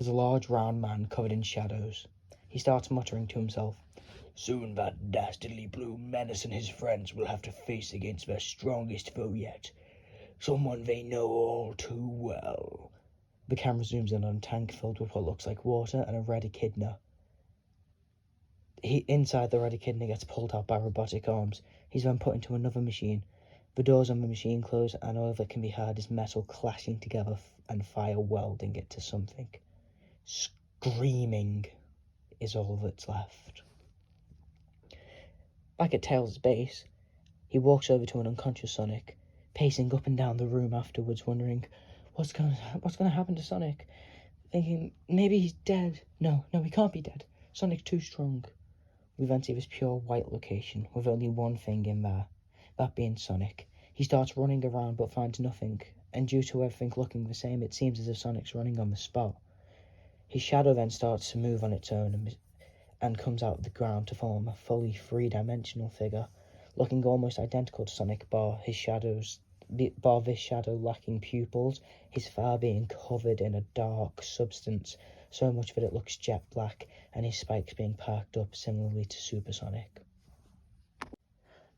There's a large round man covered in shadows. He starts muttering to himself. Soon that dastardly blue menace and his friends will have to face against their strongest foe yet. Someone they know all too well. The camera zooms in on a tank filled with what looks like water and a red echidna. Inside the red echidna gets pulled out by robotic arms. He's then put into another machine. The doors on the machine close, and all that can be heard is metal clashing together and fire welding it to something. Screaming is all that's left. Back at Tails' base, he walks over to an unconscious Sonic, pacing up and down the room afterwards, wondering what's going to happen to Sonic, thinking maybe he's dead. No, he can't be dead. Sonic's too strong. We then see this pure white location with only one thing in there, that being Sonic. He starts running around but finds nothing, and due to everything looking the same, it seems as if Sonic's running on the spot. His shadow then starts to move on its own and comes out of the ground to form a fully three-dimensional figure, looking almost identical to Sonic, bar this shadow lacking pupils, his fur being covered in a dark substance, so much that it looks jet black, and his spikes being parked up similarly to Super Sonic.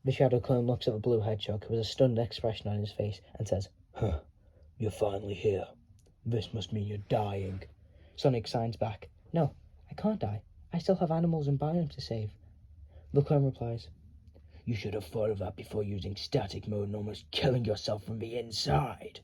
The shadow clone looks at the blue hedgehog with a stunned expression on his face and says, "Huh, you're finally here. This must mean you're dying." Sonic signs back, "No, I can't die. I still have animals and biomes to save." The clone replies, "You should have thought of that before using static mode and almost killing yourself from the inside."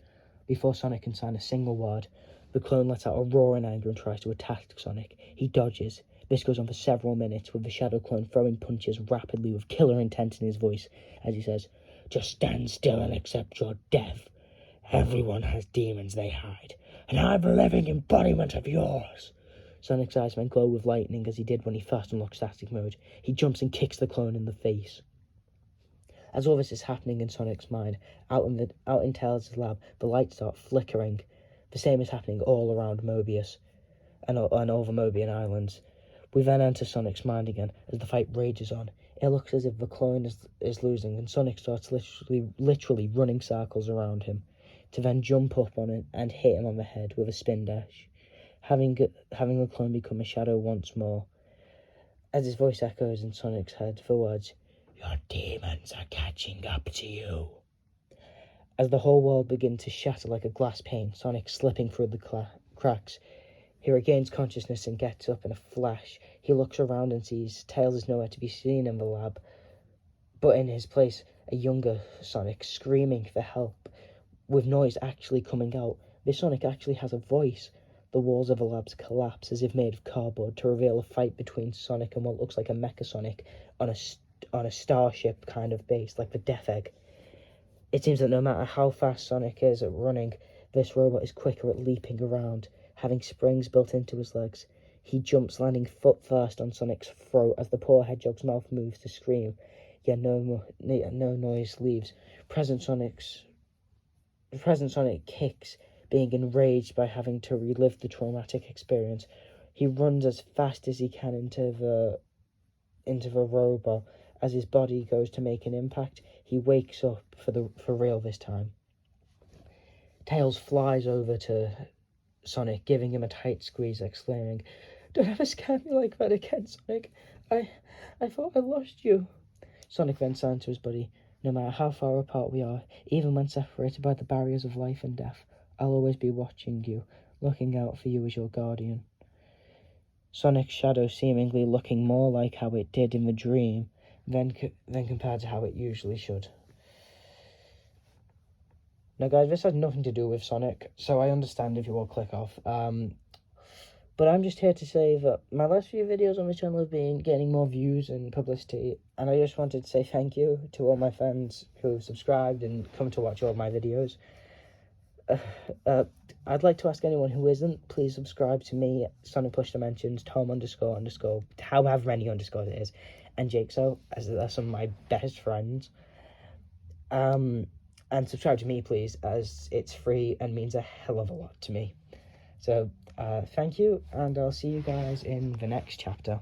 Before Sonic can sign a single word, the clone lets out a roar in anger and tries to attack Sonic. He dodges. This goes on for several minutes, with the shadow clone throwing punches rapidly with killer intent in his voice as he says, "Just stand still and accept your death. Everyone has demons they hide, and I'm a living embodiment of yours." Sonic's eyes then glow with lightning as he did when he first unlocked static mode. He jumps and kicks the clone in the face. As all this is happening in Sonic's mind, out in Tails' lab, the lights start flickering. The same is happening all around Mobius and all the Mobian islands. We then enter Sonic's mind again as the fight rages on. It looks as if the clone is losing, and Sonic starts literally running circles around him, to then jump up on it and hit him on the head with a spin dash, having the clone become a shadow once more. As his voice echoes in Sonic's head, the words, "Your demons are catching up to you." As the whole world begins to shatter like a glass pane, Sonic slipping through the cracks, he regains consciousness and gets up in a flash. He looks around and sees Tails is nowhere to be seen in the lab, but in his place, a younger Sonic screaming for help, with noise actually coming out. This Sonic actually has a voice. The walls of the labs collapse as if made of cardboard to reveal a fight between Sonic and what looks like a Mecha Sonic on a starship kind of base, like the Death Egg. It seems that no matter how fast Sonic is at running, this robot is quicker at leaping around, having springs built into his legs. He jumps, landing foot first on Sonic's throat as the poor hedgehog's mouth moves to scream, yet no noise leaves. Present Sonic kicks, being enraged by having to relive the traumatic experience. He runs as fast as he can into the robot. As his body goes to make an impact, he wakes up for real this time. Tails flies over to Sonic, giving him a tight squeeze, exclaiming, "Don't ever scare me like that again, Sonic. I thought I lost you." Sonic then signs to his buddy, "No matter how far apart we are, even when separated by the barriers of life and death, I'll always be watching you, looking out for you as your guardian." Sonic's shadow seemingly looking more like how it did in the dream than compared to how it usually should. Now guys, this has nothing to do with Sonic, so I understand if you all click off. But I'm just here to say that my last few videos on this channel have been getting more views and publicity, and I just wanted to say thank you to all my fans who have subscribed and come to watch all my videos. I'd like to ask anyone who isn't, please subscribe to me, Sonic Plush Dimensions, Tom __, however many underscores it is, and Jigsaw, as they're some of my best friends. And subscribe to me, please, as it's free and means a hell of a lot to me. So, thank you, and I'll see you guys in the next chapter.